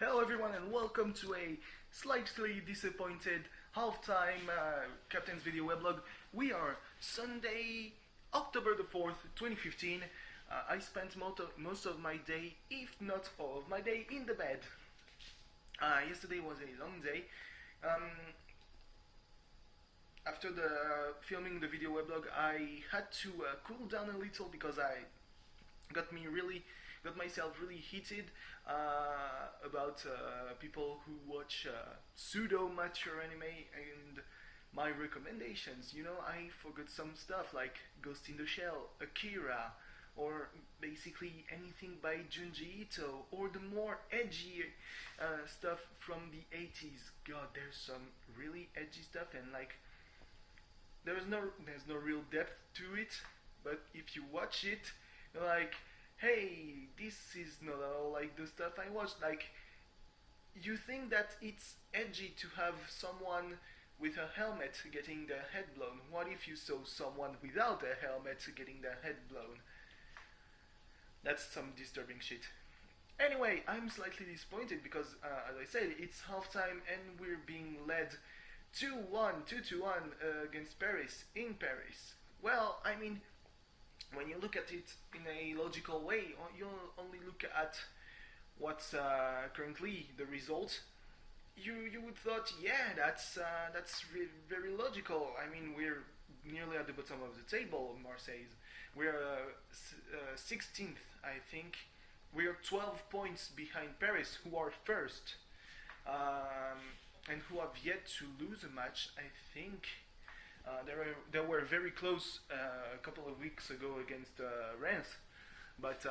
Hello everyone and welcome to a slightly disappointed halftime Captain's Video Weblog. We are Sunday, October the 4th, 2015. I spent most of my day, if not all of my day, in the bed. Yesterday was a long day. Um, After filming the video weblog, I had to cool down a little because I got myself really heated about people who watch pseudo mature anime and my recommendations. I forgot some stuff like Ghost in the Shell, Akira, or basically anything by Junji Ito, or the more edgy stuff from the 80s. God, there's some really edgy stuff, and like there's no real depth to it, but if you watch it, you're like, hey, this is not at all like the stuff I watched. Like, you think that it's edgy to have someone with a helmet getting their head blown. What if you saw someone without a helmet getting their head blown? That's some disturbing shit. Anyway, I'm slightly disappointed because, as I said, it's halftime and we're being led 2-1, 2-1 against Paris in Paris. Well, I mean, when you look at it in a logical way, you only look at what's currently the result. You would thought, yeah, very logical. I mean, we're nearly at the bottom of the table, Marseille. We're 16th, I think. We're 12 points behind Paris, who are first, and who have yet to lose a match. I think they were very close a couple of weeks ago against Reims, but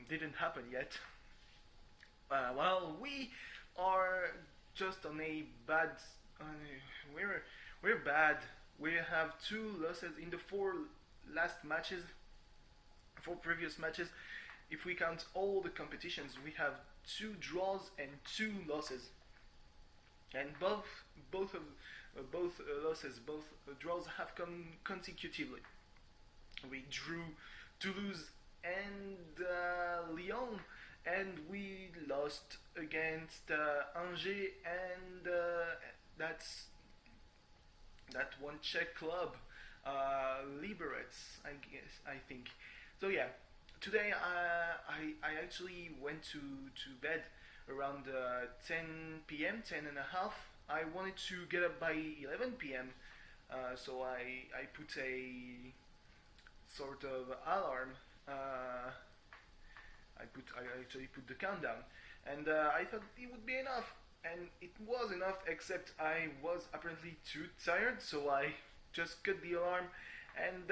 didn't happen yet. Well, we are just on a bad. We're bad. We have two losses in the last matches, four previous matches. If we count all the competitions, we have two draws and two losses, and both losses, both draws have come consecutively. We drew Toulouse and Lyon, and we lost against Angers and that's that one Czech club, Liberec, I think. So yeah, today I actually went to bed around 10 p.m., 10 and a half. I wanted to get up by 11 p.m., so I put a sort of alarm. I actually put the countdown, and I thought it would be enough, and it was enough. Except I was apparently too tired, so I just cut the alarm and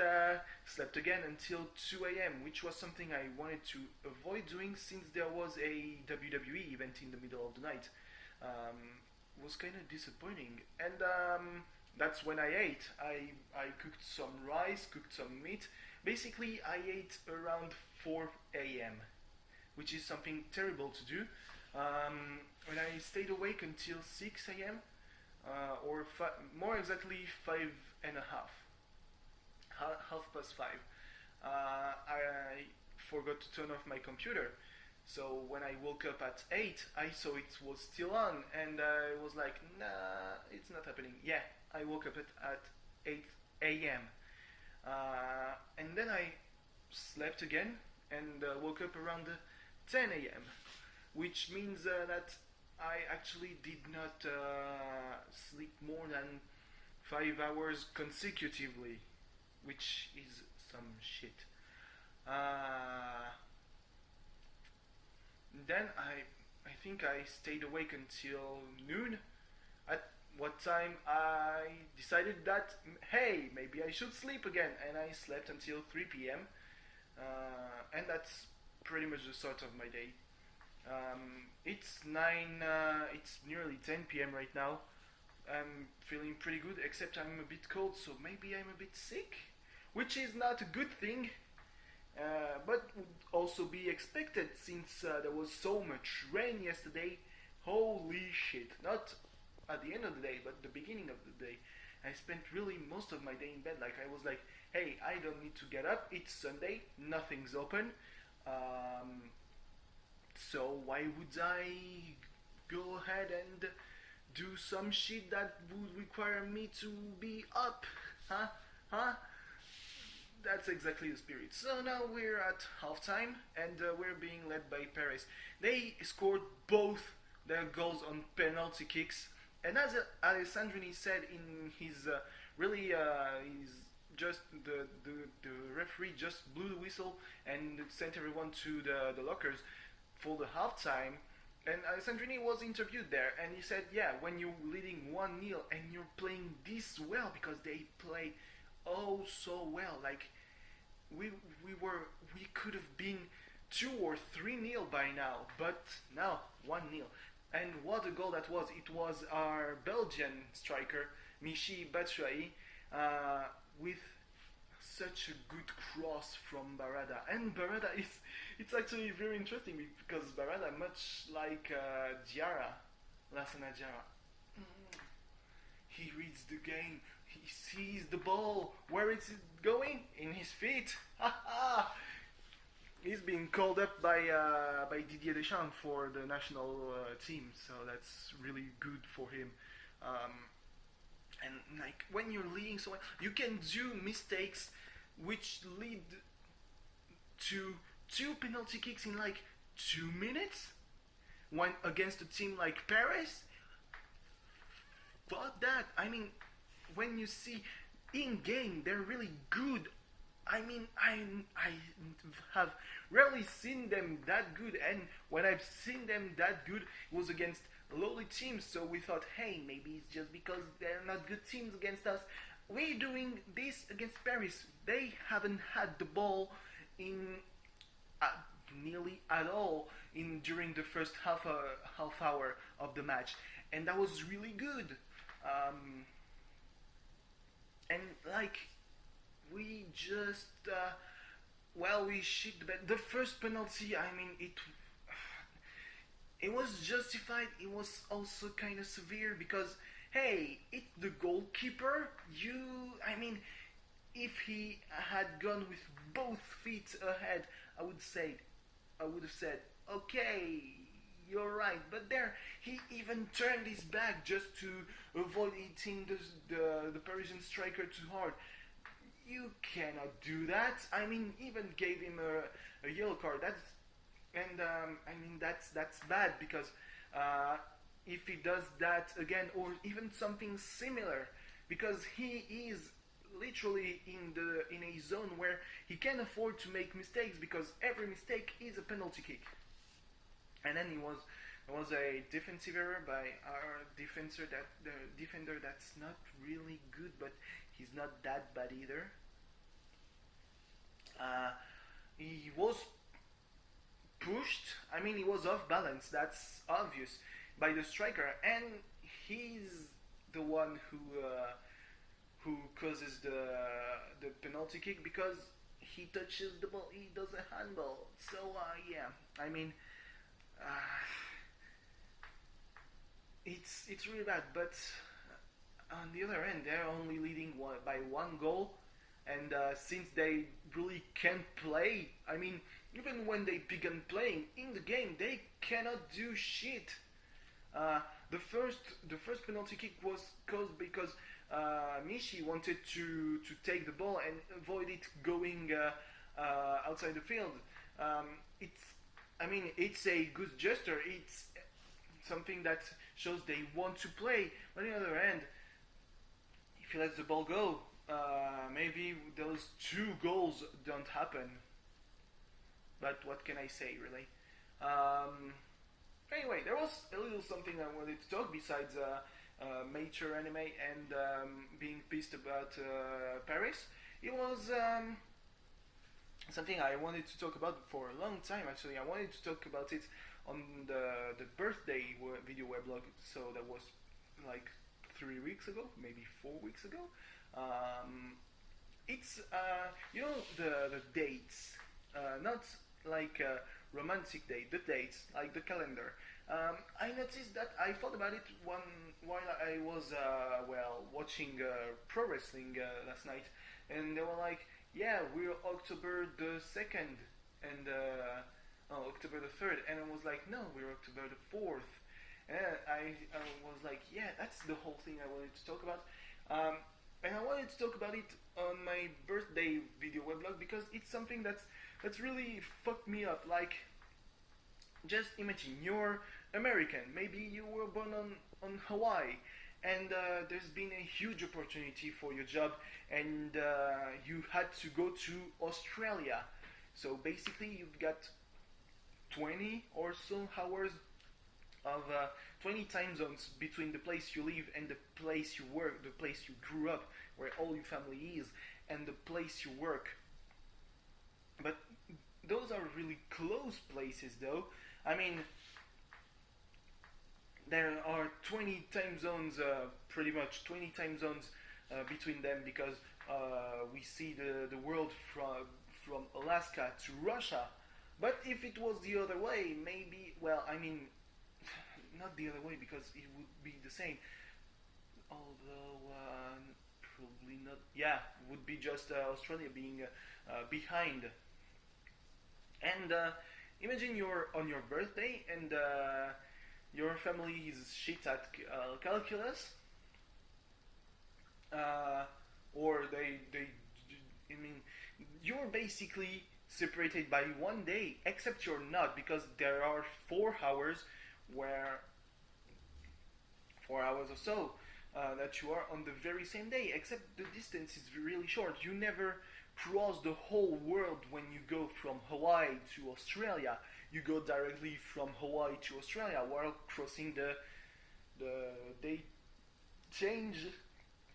slept again until 2 a.m., which was something I wanted to avoid doing since there was a WWE event in the middle of the night. Was kind of disappointing, and that's when I ate. I cooked some rice, cooked some meat. Basically, I ate around 4 a.m., which is something terrible to do. And I stayed awake until 6 a.m., or more exactly 5 and a half, half past 5. I forgot to turn off my computer. So when I woke up at 8, I saw it was still on, and I was like, nah, it's not happening. Yeah, I woke up at 8 a.m. And then I slept again and woke up around 10 a.m., which means that I actually did not sleep more than 5 hours consecutively, which is some shit. Then I think I stayed awake until noon, at what time I decided that, hey, maybe I should sleep again, and I slept until 3 p.m. And that's pretty much the start of my day. It's nearly 10 p.m. right now. I'm feeling pretty good, except I'm a bit cold, so maybe I'm a bit sick, which is not a good thing. But would also be expected since there was so much rain yesterday. Holy shit! Not at the end of the day, but the beginning of the day. I spent really most of my day in bed. Like, I was like, hey, I don't need to get up. It's Sunday, nothing's open. So why would I go ahead and do some shit that would require me to be up. Huh? Huh? That's exactly the spirit. So now we're at halftime and we're being led by Paris. They scored both their goals on penalty kicks, and as Alessandrini said in his really his just the referee just blew the whistle and sent everyone to the lockers for the halftime. And Alessandrini was interviewed there, and he said, "Yeah, when you're leading 1-0 and you're playing this well, because they play oh so well. Like we we could have been 2 or 3-0 by now, but now 1-0. And what a goal that was! It was our Belgian striker Michy Batshuayi with such a good cross from Barada. And Barada is it's actually very interesting because Barada, much like Diarra, Lassana Diarra, he reads the game. He sees the ball. Where is it going? In his feet. He's being called up by Didier Deschamps for the national team, so that's really good for him. Um, and like when you're leading so well, you can do mistakes which lead to 2 penalty kicks in like 2 minutes. When against a team like Paris, fuck that. I mean, when you see in game, they're really good. I mean, I have rarely seen them that good, and when I've seen them that good, it was against lowly teams. So we thought, hey, maybe it's just because they're not good teams against us. We're doing this against Paris. They haven't had the ball in nearly at all in during the first half hour of the match, and that was really good. And like we just we shit the bed. The first penalty, I mean, it was justified. It was also kind of severe because hey, it's the goalkeeper. I mean, if he had gone with both feet ahead, I would have said, okay, you're right. But there, he even turned his back just to avoid hitting the Parisian striker too hard. You cannot do that. I mean, even gave him a yellow card. I mean that's bad because if he does that again or even something similar, because he is literally in a zone where he can afford to make mistakes because every mistake is a penalty kick. And then there was a defensive error by our defender that's not really good, but he's not that bad either. He was pushed. I mean, he was off balance. That's obvious by the striker, and he's the one who causes the penalty kick because he touches the ball. He does a handball. So yeah, I mean, it's really bad. But on the other end, they're only leading by 1 goal, and since they really can't play, I mean, even when they begin playing in the game, they cannot do shit. The first penalty kick was caused because Michy wanted to take the ball and avoid it going outside the field. It's a good gesture. It's something that shows they want to play. But on the other hand, if he lets the ball go, maybe those 2 goals don't happen. But what can I say, really? Anyway, there was a little something I wanted to talk besides mature anime and being pissed about Paris. It was something I wanted to talk about for a long time, actually. I wanted to talk about it on the birthday video weblog, so that was like 3 weeks ago, maybe 4 weeks ago. It's the dates, not like romantic date, the dates, like the calendar. I noticed that I thought about it while I was watching pro wrestling last night, and they were like, "Yeah, we're October the 2nd and October the 3rd," and I was like, "No, we're October the 4th." And I was like, yeah, that's the whole thing I wanted to talk about. Um, and I wanted to talk about it on my birthday video weblog because it's something that's really fucked me up. Like, just imagine you're American. Maybe you were born on Hawaii, and there's been a huge opportunity for your job, and you had to go to Australia. So basically, you've got 20 or so hours of 20 time zones between the place you live and the place you work, the place you grew up, where all your family is, and the place you work. But those are really close places, though. I mean, there are 20 time zones, pretty much 20 time zones between them because we see the world from Alaska to Russia. But if it was the other way, maybe, well, I mean, not the other way because it would be the same. Although, probably not. Yeah, would be just Australia being behind. And imagine you're on your birthday and your family is shit at calculus, uh, or I mean, you're basically separated by one day, except you're not because there are 4 hours where 4 hours or so that you are on the very same day, except the distance is really short. You never cross the whole world when you go from Hawaii to Australia. You go directly from Hawaii to Australia while crossing the day change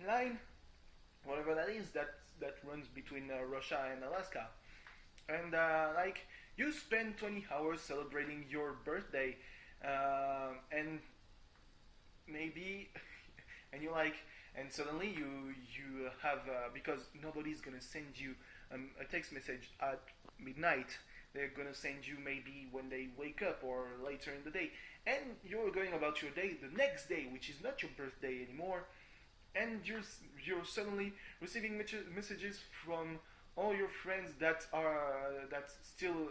line, whatever that is, that runs between Russia and Alaska. And like you spend 20 hours celebrating your birthday, and maybe and you like and suddenly you have because nobody's gonna send you a text message at midnight. They're gonna send you maybe when they wake up or later in the day, and you're going about your day the next day, which is not your birthday anymore, and you're suddenly receiving messages from all your friends that are still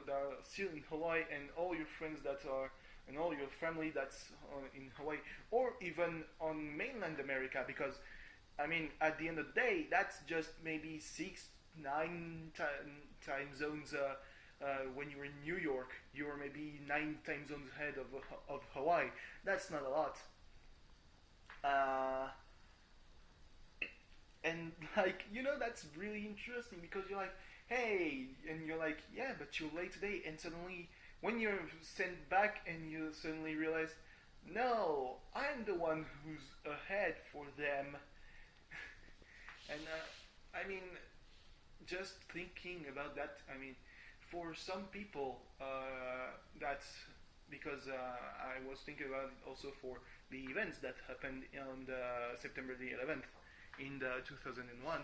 in Hawaii, and all your friends that are and all your family that's in Hawaii, or even on mainland America, because I mean, at the end of the day, that's just maybe 6, 9 time zones. When you're in New York, you're maybe 9 time zones ahead of Hawaii. That's not a lot. Uh, and like that's really interesting because you're like, hey, and you're like, yeah, but you're late today, and suddenly when you're sent back and you suddenly realize, no, I'm the one who's ahead for them. And I mean, just thinking about that, I mean, for some people, that's because I was thinking about it also for the events that happened on September the 11th in the 2001.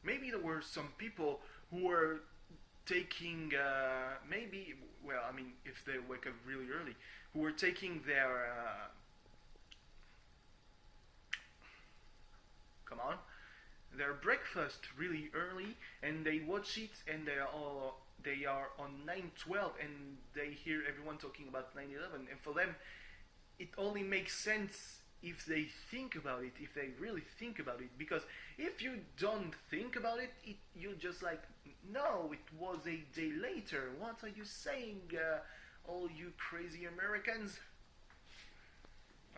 Maybe there were some people who were taking maybe, well, I mean, if they wake up really early, who were taking their come on, their breakfast really early, and they watch it, and they are on 9/12, and they hear everyone talking about 9/11, and for them, it only makes sense if they think about it, if they really think about it, because if you don't think about it, you're just like, no, it was a day later. What are you saying, all you crazy Americans?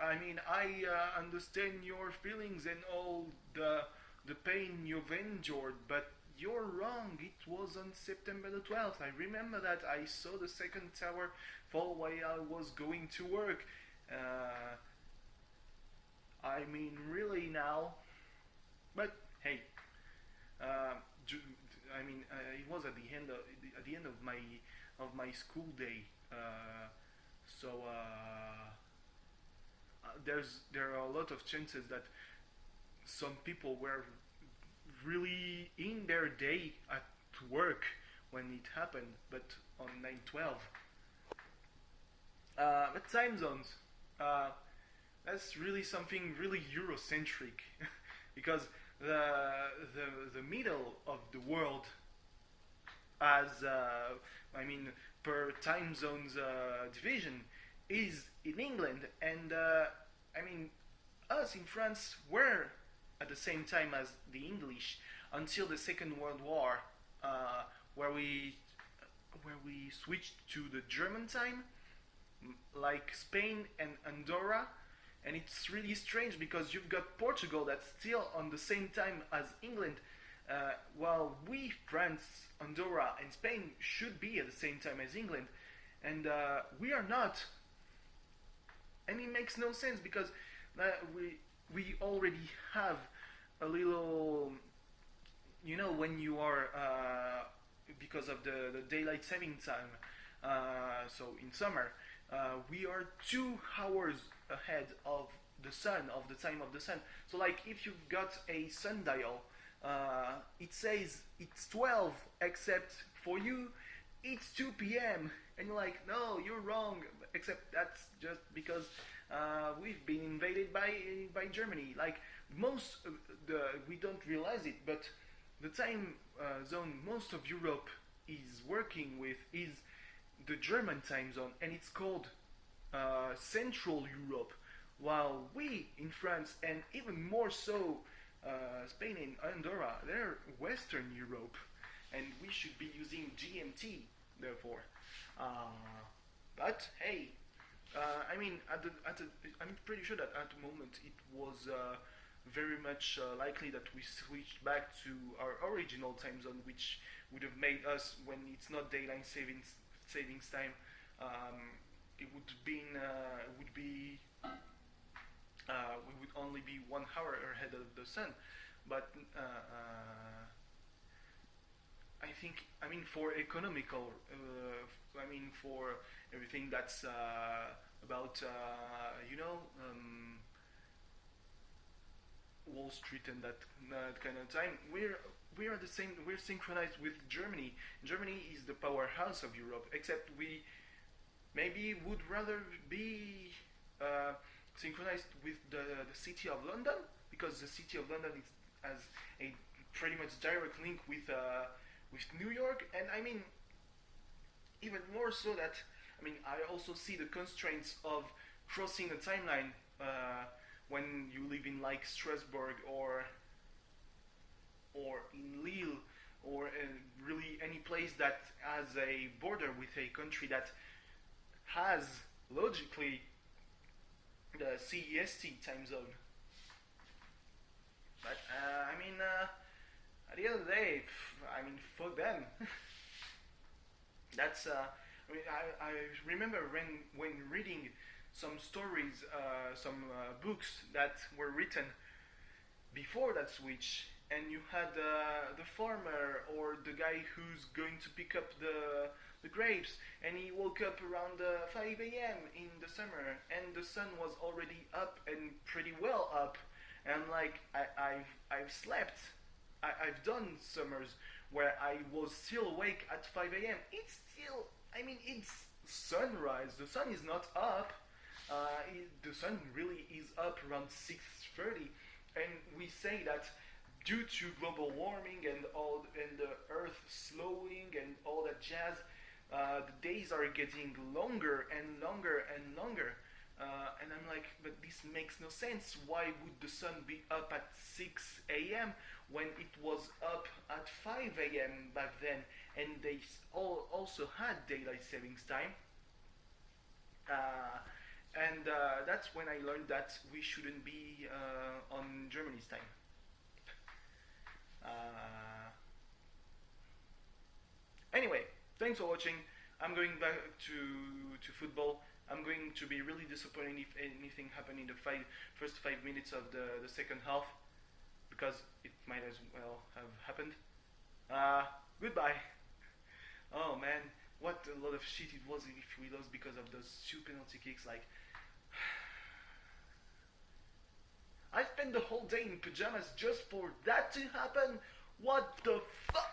I mean, I understand your feelings and all the pain you've endured, but you're wrong. It was on September the 12th. I remember that I saw the second tower fall while I was going to work. Uh, I mean, really now. But hey, uh, I mean, it was at the end of my school day. So there are a lot of chances that some people were really in their day at work when it happened, but on 9/12. But time zones. Uh, that's really something really Eurocentric, because the middle of the world as I mean per time zones division is in England, and I mean, us in France were at the same time as the English until the Second World War, uh, where we switched to the German time, like Spain and Andorra, and it's really strange because you've got Portugal that's still on the same time as England, while we, France, Andorra, and Spain should be at the same time as England, and we are not, and it makes no sense because we already have a little, when you are because of the daylight saving time. So in summer, we are 2 hours ahead of the sun, of the time of the sun. So like if you've got a sundial, it says it's 12, except for you, it's 2 p.m. And you're like, no, you're wrong. Except that's just because we've been invaded by Germany. Like most, we don't realize it, but the time zone most of Europe is working with is the German time zone, and it's called Central Europe, while we in France, and even more so Spain and Andorra, they're Western Europe, and we should be using GMT, therefore. But hey, I mean, I'm pretty sure that at the moment it was very much likely that we switched back to our original time zone, which would have made us, when it's not daylight savings time, it would be we would only be 1 hour ahead of the sun. But I mean, for economical, for everything that's about, Wall Street and that kind of time, we are the same. We're synchronized with Germany. Germany is the powerhouse of Europe, except we maybe would rather be synchronized with the city of London, because the city of London has a pretty much direct link with New York, and I mean, even more so that, I mean, I also see the constraints of crossing the timeline when you live in like Strasbourg or in Lille, or really any place that has a border with a country that has logically the CEST time zone. But at the end of the day, I mean, fuck them. That's I remember when reading some stories, some books that were written before that switch, and you had the farmer or the guy who's going to pick up the grapes, and he woke up around 5 a.m. in the summer, and the sun was already up and pretty well up, and like I've slept. I've done summers where I was still awake at 5 a.m. It's still, I mean, it's sunrise. The sun is not up. The sun really is up around 6:30, and we say that due to global warming and the Earth slowing and all that jazz, the days are getting longer and longer and longer. And I'm like, but this makes no sense. Why would the sun be up at 6 a.m. when it was up at 5 a.m. back then? And they also had daylight savings time. And that's when I learned that we shouldn't be on Germany's time. Anyway, thanks for watching. I'm going back to football. I'm going to be really disappointed if anything happened in the first 5 minutes of the second half, because it might as well have happened. Goodbye. Oh man, what a lot of shit it was if we lost because of those 2 penalty kicks. Like, I spent the whole day in pajamas just for that to happen. What the fuck?